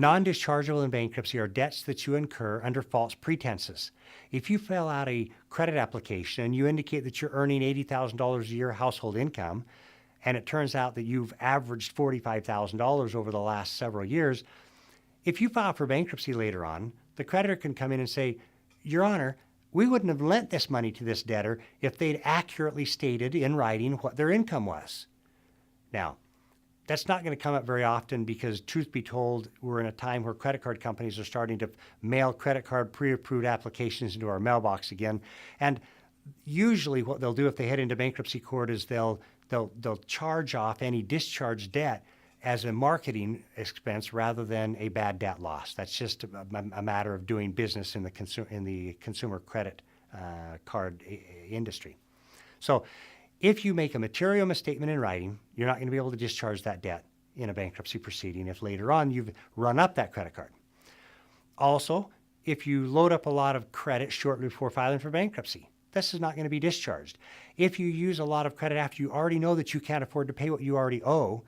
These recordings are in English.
Non-dischargeable in bankruptcy are debts that you incur under false pretenses. If you fill out a credit application and you indicate that you're earning $80,000 a year household income, and it turns out that you've averaged $45,000 over the last several years, if you file for bankruptcy later on, the creditor can come in and say, Your Honor, we wouldn't have lent this money to this debtor if they'd accurately stated in writing what their income was. Now, that's not going to come up very often because, truth be told, we're in a time where credit card companies are starting to mail credit card pre-approved applications into our mailbox again. And usually what they'll do if they head into bankruptcy court is they'll charge off any discharged debt as a marketing expense rather than a bad debt loss. That's just a matter of doing business in the consumer credit card industry. So if you make a material misstatement in writing, you're not going to be able to discharge that debt in a bankruptcy proceeding if later on you've run up that credit card. Also, if you load up a lot of credit shortly before filing for bankruptcy, this is not going to be discharged. If you use a lot of credit after you already know that you can't afford to pay what you already owe,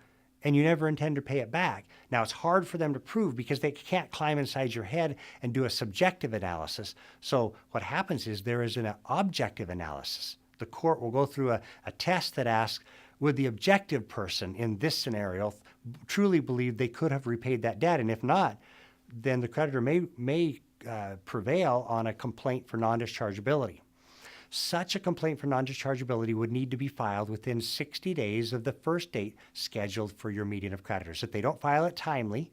and you never intend to pay it back. Now, it's hard for them to prove because they can't climb inside your head and do a subjective analysis. So what happens is there is an objective analysis. The court will go through a test that asks, would the objective person in this scenario truly believe they could have repaid that debt? And if not, then the creditor may prevail on a complaint for non-dischargeability. Such a complaint for non-dischargeability would need to be filed within 60 days of the first date scheduled for your meeting of creditors. If they don't file it timely,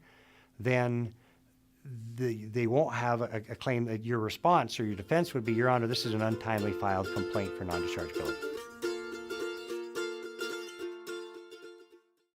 then they won't have a claim that your response or your defense would be, Your Honor, this is an untimely filed complaint for non-dischargeability.